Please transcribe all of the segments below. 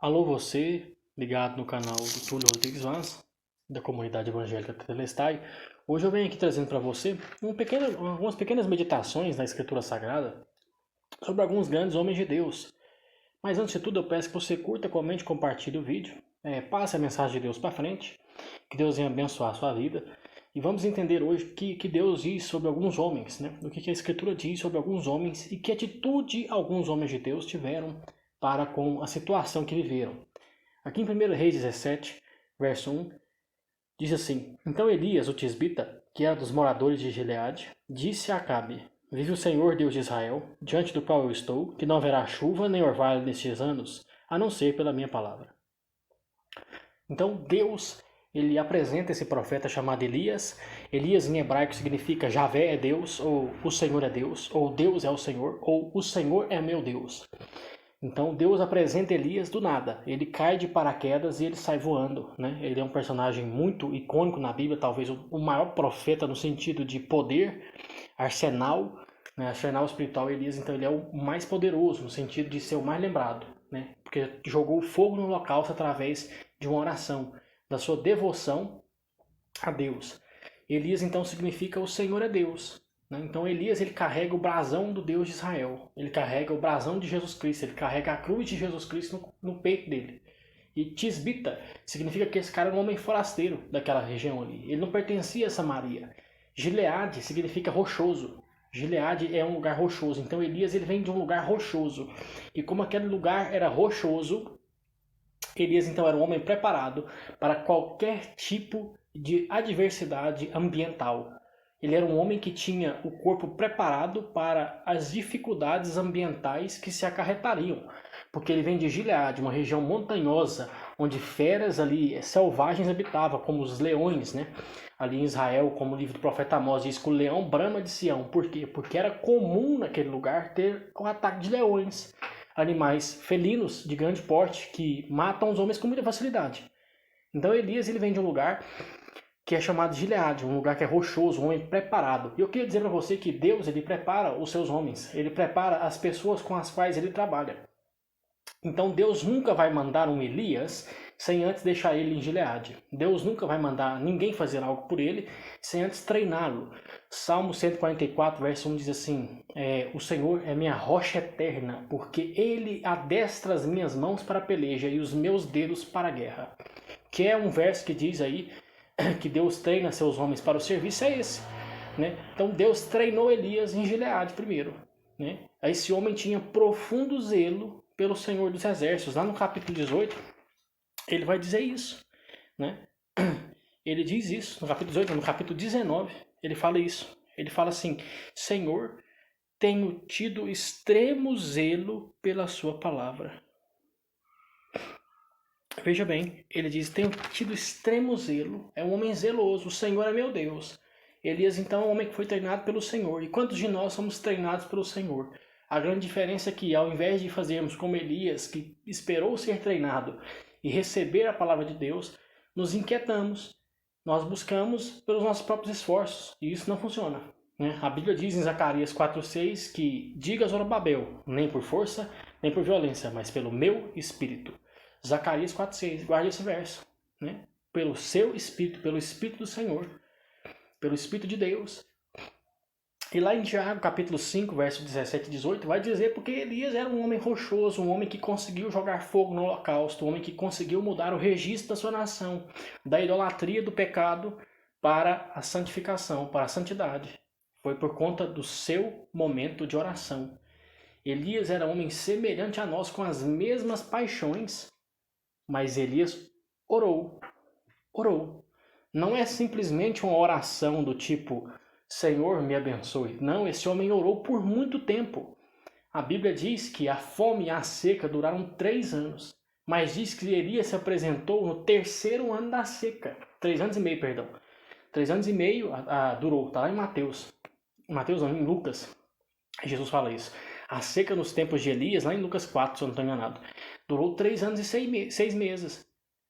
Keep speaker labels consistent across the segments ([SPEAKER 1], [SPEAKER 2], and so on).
[SPEAKER 1] Alô você, ligado no canal do Túlio Rodrigues Vaz, da comunidade evangélica Telestai. Hoje eu venho aqui trazendo para você algumas pequenas meditações na Escritura Sagrada sobre alguns grandes homens de Deus. Mas antes de tudo eu peço que você curta, comente, compartilhe o vídeo, passe a mensagem de Deus para frente, que Deus venha abençoar a sua vida. E vamos entender hoje o que Deus diz sobre alguns homens, né? O que a Escritura diz sobre alguns homens e que atitude alguns homens de Deus tiveram para com a situação que viveram. Aqui em 1 Reis 17, verso 1, diz assim: Então Elias, o tisbita, que era dos moradores de Gileade, disse a Acabe: Vive o Senhor Deus de Israel, diante do qual eu estou, que não haverá chuva nem orvalho nestes anos, a não ser pela minha palavra. Então Deus, ele apresenta esse profeta chamado Elias. Elias em hebraico significa Javé é Deus, ou o Senhor é Deus, ou Deus é o Senhor, ou o Senhor é meu Deus. Então Deus apresenta Elias do nada. Ele cai de paraquedas e ele sai voando, né? Ele é um personagem muito icônico na Bíblia, talvez o maior profeta no sentido de poder, arsenal, né? Arsenal espiritual. Elias, então, ele é o mais poderoso no sentido de ser o mais lembrado, né? Porque jogou fogo no holocausto através de uma oração, da sua devoção a Deus. Elias, então, significa o Senhor é Deus. Então Elias, ele carrega o brasão do Deus de Israel, ele carrega o brasão de Jesus Cristo, ele carrega a cruz de Jesus Cristo no peito dele. E tisbita significa que esse cara era um homem forasteiro daquela região ali, ele não pertencia a Samaria. Gileade significa rochoso, Gileade é um lugar rochoso, então Elias ele vem de um lugar rochoso. E como aquele lugar era rochoso, Elias então era um homem preparado para qualquer tipo de adversidade ambiental. Ele era um homem que tinha o corpo preparado para as dificuldades ambientais que se acarretariam, porque ele vem de Gileade, uma região montanhosa, onde feras ali selvagens habitavam, como os leões, né? Ali em Israel, como o livro do profeta Amós diz que o leão brama de Sião. Por quê? Porque era comum naquele lugar ter o ataque de leões, animais felinos de grande porte que matam os homens com muita facilidade. Então Elias ele vem de um lugar que é chamado de Gileade, um lugar que é rochoso, um homem preparado. E eu queria dizer para você que Deus ele prepara os seus homens, ele prepara as pessoas com as quais ele trabalha. Então Deus nunca vai mandar um Elias sem antes deixar ele em Gileade. Deus nunca vai mandar ninguém fazer algo por ele sem antes treiná-lo. Salmo 144, verso 1 diz assim: O Senhor é minha rocha eterna, porque ele adestra as minhas mãos para a peleja e os meus dedos para a guerra. Que é um verso que diz aí que Deus treina seus homens para o serviço, é esse. Né? Então Deus treinou Elias em Gileade primeiro. Né? Esse homem tinha profundo zelo pelo Senhor dos Exércitos. Lá no capítulo 18, ele vai dizer isso. Né? Ele diz isso no capítulo 18, no capítulo 19, ele fala isso. Ele fala assim: Senhor, tenho tido extremo zelo pela sua palavra. Veja bem, ele diz: tenho tido extremo zelo, é um homem zeloso, o Senhor é meu Deus. Elias então é um homem que foi treinado pelo Senhor. E quantos de nós somos treinados pelo Senhor? A grande diferença é que ao invés de fazermos como Elias, que esperou ser treinado e receber a palavra de Deus, nos inquietamos, nós buscamos pelos nossos próprios esforços, e isso não funciona. Né? A Bíblia diz em Zacarias 4,6 que diga a Zorobabel, nem por força, nem por violência, mas pelo meu espírito. Zacarias 4,6, guarde esse verso, né? Pelo seu Espírito, pelo Espírito do Senhor, pelo Espírito de Deus. E lá em Tiago, capítulo 5, verso 17 e 18, vai dizer porque Elias era um homem rochoso, um homem que conseguiu jogar fogo no holocausto, um homem que conseguiu mudar o registro da sua nação, da idolatria do pecado para a santificação, para a santidade. Foi por conta do seu momento de oração. Elias era um homem semelhante a nós, com as mesmas paixões, mas Elias orou. Não é simplesmente uma oração do tipo, Senhor, me abençoe. Não, esse homem orou por muito tempo. A Bíblia diz que a fome e a seca duraram 3 anos. Mas diz que Elias se apresentou no 3º ano da seca. 3 anos e meio, perdão. 3 anos e meio durou. Está lá em Mateus. Mateus não, em Lucas. Jesus fala isso. A seca nos tempos de Elias, lá em Lucas 4, se eu não estou enganado, durou 3 anos e 6 meses.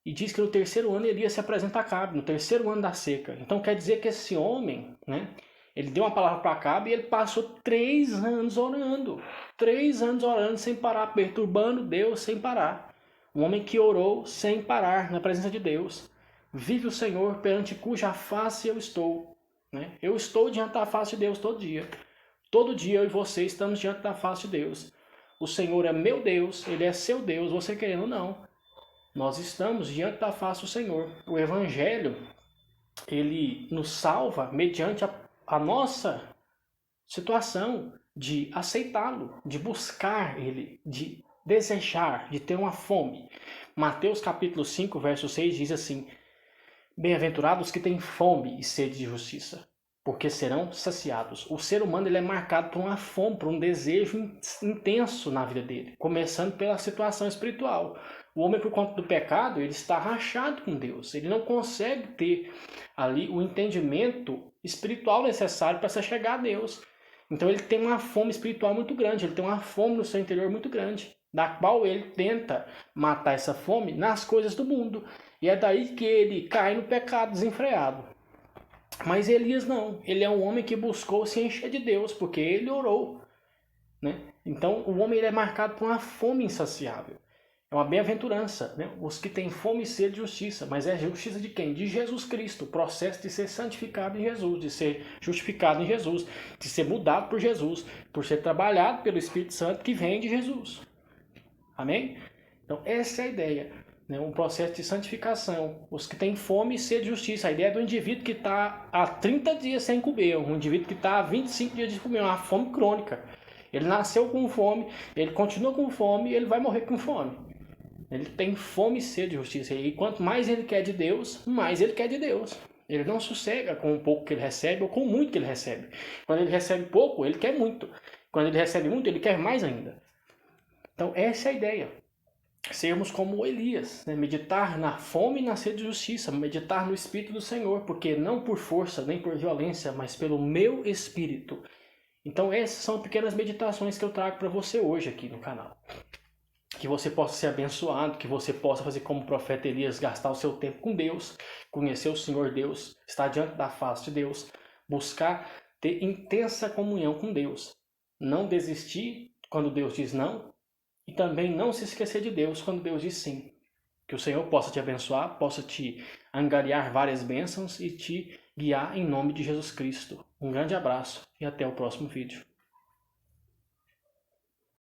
[SPEAKER 1] E diz que no 3º ano Elias se apresenta a Acabe, no 3º ano da seca. Então quer dizer que esse homem, né, ele deu uma palavra para Acabe e ele passou 3 anos orando. 3 anos orando sem parar, perturbando Deus sem parar. Um homem que orou sem parar na presença de Deus. Vive o Senhor perante cuja face eu estou. Né? Eu estou diante da face de Deus todo dia. Todo dia eu e você estamos diante da face de Deus. O Senhor é meu Deus, Ele é seu Deus, você querendo ou não. Nós estamos diante da face do Senhor. O Evangelho, ele nos salva mediante a nossa situação de aceitá-lo, de buscar Ele, de desejar, de ter uma fome. Mateus capítulo 5, verso 6 diz assim: Bem-aventurados que têm fome e sede de justiça, porque serão saciados. O ser humano ele é marcado por uma fome, por um desejo intenso na vida dele, começando pela situação espiritual. O homem, por conta do pecado, ele está rachado com Deus. Ele não consegue ter ali o entendimento espiritual necessário para se chegar a Deus. Então ele tem uma fome espiritual muito grande, ele tem uma fome no seu interior muito grande, da qual ele tenta matar essa fome nas coisas do mundo. E é daí que ele cai no pecado desenfreado. Mas Elias não, ele é um homem que buscou se encher de Deus, porque ele orou. Né? Então o homem ele é marcado por uma fome insaciável. É uma bem-aventurança, né? Os que têm fome e sede de justiça. Mas é justiça de quem? De Jesus Cristo. O processo de ser santificado em Jesus, de ser justificado em Jesus, de ser mudado por Jesus, por ser trabalhado pelo Espírito Santo que vem de Jesus. Amém? Então essa é a ideia. Né? Um processo de santificação. Os que têm fome e sede de justiça. A ideia do indivíduo que está há 30 dias sem comer. Um indivíduo que está há 25 dias sem comer. Uma fome crônica. Ele nasceu com fome, ele continua com fome e ele vai morrer com fome. Ele tem fome e sede de justiça. E quanto mais ele quer de Deus, mais ele quer de Deus. Ele não sossega com o pouco que ele recebe ou com o muito que ele recebe. Quando ele recebe pouco, ele quer muito. Quando ele recebe muito, ele quer mais ainda. Então essa é a ideia. Sermos como Elias. Né? Meditar na fome e na sede de justiça. Meditar no Espírito do Senhor. Porque não por força nem por violência, mas pelo meu Espírito. Então essas são pequenas meditações que eu trago para você hoje aqui no canal. Que você possa ser abençoado, que você possa fazer como o profeta Elias, gastar o seu tempo com Deus, conhecer o Senhor Deus, estar diante da face de Deus, buscar ter intensa comunhão com Deus. Não desistir quando Deus diz não e também não se esquecer de Deus quando Deus diz sim. Que o Senhor possa te abençoar, possa te angariar várias bênçãos e te guiar em nome de Jesus Cristo. Um grande abraço e até o próximo vídeo.